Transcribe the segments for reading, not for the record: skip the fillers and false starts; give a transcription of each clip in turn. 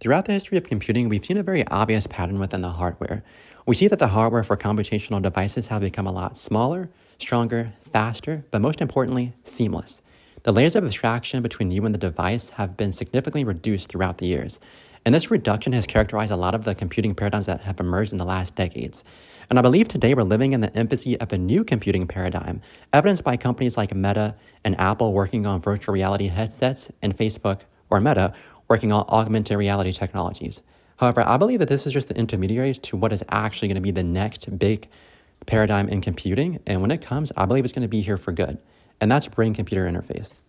Throughout the history of computing, we've seen a very obvious pattern within the hardware. We see that the hardware for computational devices have become a lot smaller, stronger, faster, but most importantly, seamless. The layers of abstraction between you and the device have been significantly reduced throughout the years, and this reduction has characterized a lot of the computing paradigms that have emerged in the last decades. And I believe today we're living in the infancy of a new computing paradigm, evidenced by companies like Meta and Apple working on virtual reality headsets, and Facebook, or Meta, working on augmented reality technologies. However, I believe that this is just the intermediaries to what is actually going to be the next big paradigm in computing. And when it comes, I believe it's going to be here for good. And that's brain-computer interface.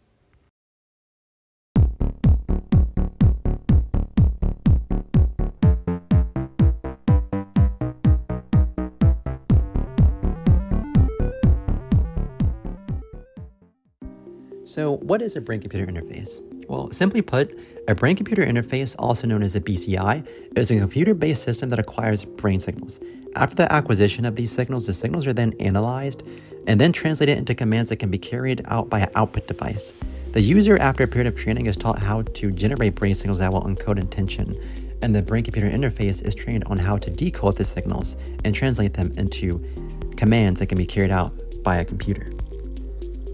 So what is a brain-computer interface? Well, simply put, a brain-computer interface, also known as a BCI, is a computer-based system that acquires brain signals. After the acquisition of these signals, the signals are then analyzed and then translated into commands that can be carried out by an output device. The user, after a period of training, is taught how to generate brain signals that will encode intention, and the brain-computer interface is trained on how to decode the signals and translate them into commands that can be carried out by a computer.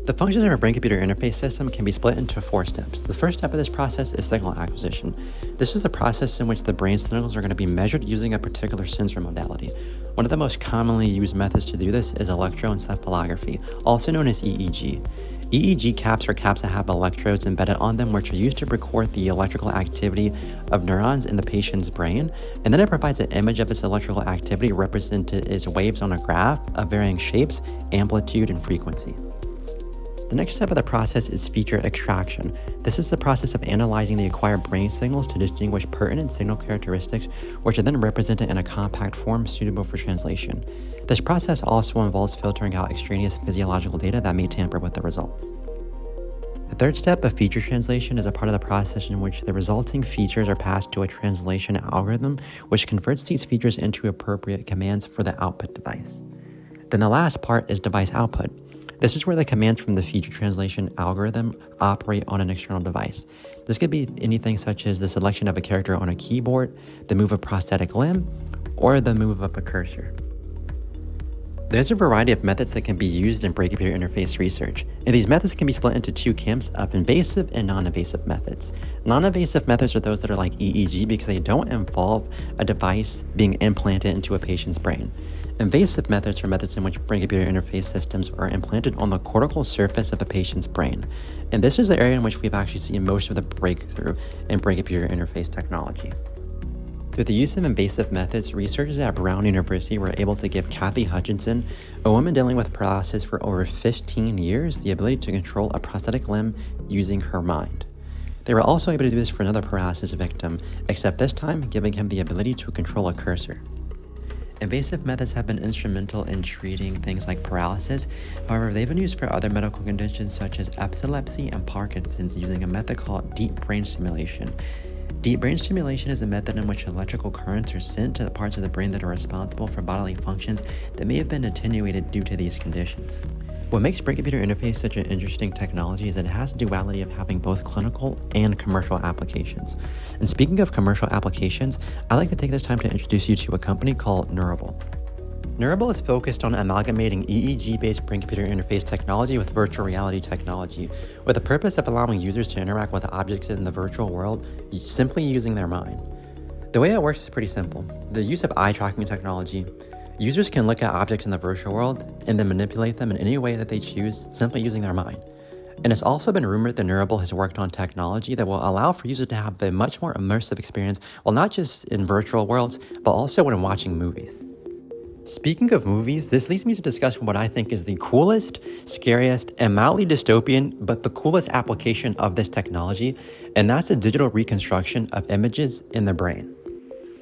The functions of a brain-computer interface system can be split into 4 steps. The first step of this process is signal acquisition. This is a process in which the brain signals are going to be measured using a particular sensor modality. One of the most commonly used methods to do this is electroencephalography, also known as EEG. EEG caps are caps that have electrodes embedded on them, which are used to record the electrical activity of neurons in the patient's brain, and then it provides an image of this electrical activity represented as waves on a graph of varying shapes, amplitude, and frequency. The next step of the process is feature extraction. This is the process of analyzing the acquired brain signals to distinguish pertinent signal characteristics, which are then represented in a compact form suitable for translation. This process also involves filtering out extraneous physiological data that may tamper with the results. The third step of feature translation is a part of the process in which the resulting features are passed to a translation algorithm, which converts these features into appropriate commands for the output device. Then the last part is device output. This is where the commands from the feature translation algorithm operate on an external device. This could be anything such as the selection of a character on a keyboard, the move of a prosthetic limb, or the move of a cursor. There's a variety of methods that can be used in brain-computer interface research, and these methods can be split into 2 camps of invasive and non-invasive methods. Non-invasive methods are those that are like EEG because they don't involve a device being implanted into a patient's brain. Invasive methods are methods in which brain-computer interface systems are implanted on the cortical surface of a patient's brain. And this is the area in which we've actually seen most of the breakthrough in brain-computer interface technology. Through the use of invasive methods, researchers at Brown University were able to give Kathy Hutchinson, a woman dealing with paralysis for over 15 years, the ability to control a prosthetic limb using her mind. They were also able to do this for another paralysis victim, except this time giving him the ability to control a cursor. Invasive methods have been instrumental in treating things like paralysis. However, they've been used for other medical conditions such as epilepsy and Parkinson's using a method called deep brain stimulation. Deep brain stimulation is a method in which electrical currents are sent to the parts of the brain that are responsible for bodily functions that may have been attenuated due to these conditions. What makes brain-computer interface such an interesting technology is that it has the duality of having both clinical and commercial applications. And speaking of commercial applications, I'd like to take this time to introduce you to a company called Neurable. Neurable is focused on amalgamating EEG-based brain-computer interface technology with virtual reality technology, with the purpose of allowing users to interact with objects in the virtual world simply using their mind. The way it works is pretty simple. The use of eye tracking technology, users can look at objects in the virtual world and then manipulate them in any way that they choose, simply using their mind. And it's also been rumored that Neurable has worked on technology that will allow for users to have a much more immersive experience, well, not just in virtual worlds, but also when watching movies. Speaking of movies, this leads me to discuss what I think is the coolest, scariest, and mildly dystopian, but the coolest application of this technology, and that's a digital reconstruction of images in the brain.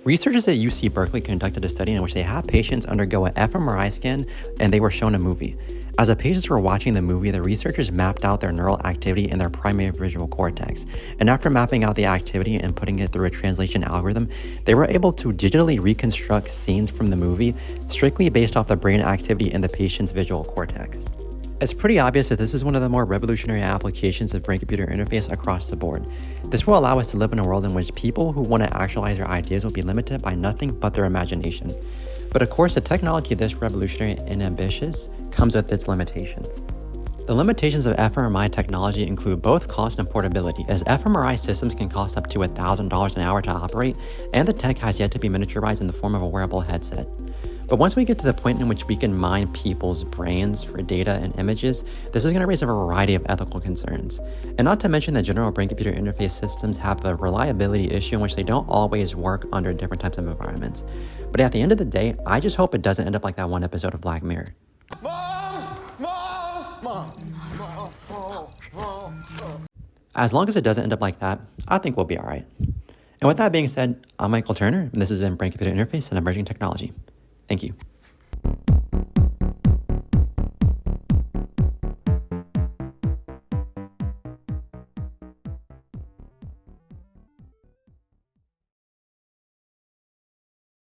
Researchers at UC Berkeley conducted a study in which they had patients undergo an fMRI scan and they were shown a movie. As the patients were watching the movie, the researchers mapped out their neural activity in their primary visual cortex. And after mapping out the activity and putting it through a translation algorithm, they were able to digitally reconstruct scenes from the movie strictly based off the brain activity in the patient's visual cortex. It's pretty obvious that this is one of the more revolutionary applications of brain-computer interface across the board. This will allow us to live in a world in which people who want to actualize their ideas will be limited by nothing but their imagination. But of course, the technology this revolutionary and ambitious comes with its limitations. The limitations of fMRI technology include both cost and portability, as fMRI systems can cost up to $1,000 an hour to operate, and the tech has yet to be miniaturized in the form of a wearable headset. But once we get to the point in which we can mine people's brains for data and images, this is going to raise a variety of ethical concerns. And not to mention that general brain-computer interface systems have a reliability issue in which they don't always work under different types of environments. But at the end of the day, I just hope it doesn't end up like that one episode of Black Mirror. As long as it doesn't end up like that, I think we'll be all right. And with that being said, I'm Michael Turner, and this has been Brain Computer Interface and Emerging Technology. Thank you.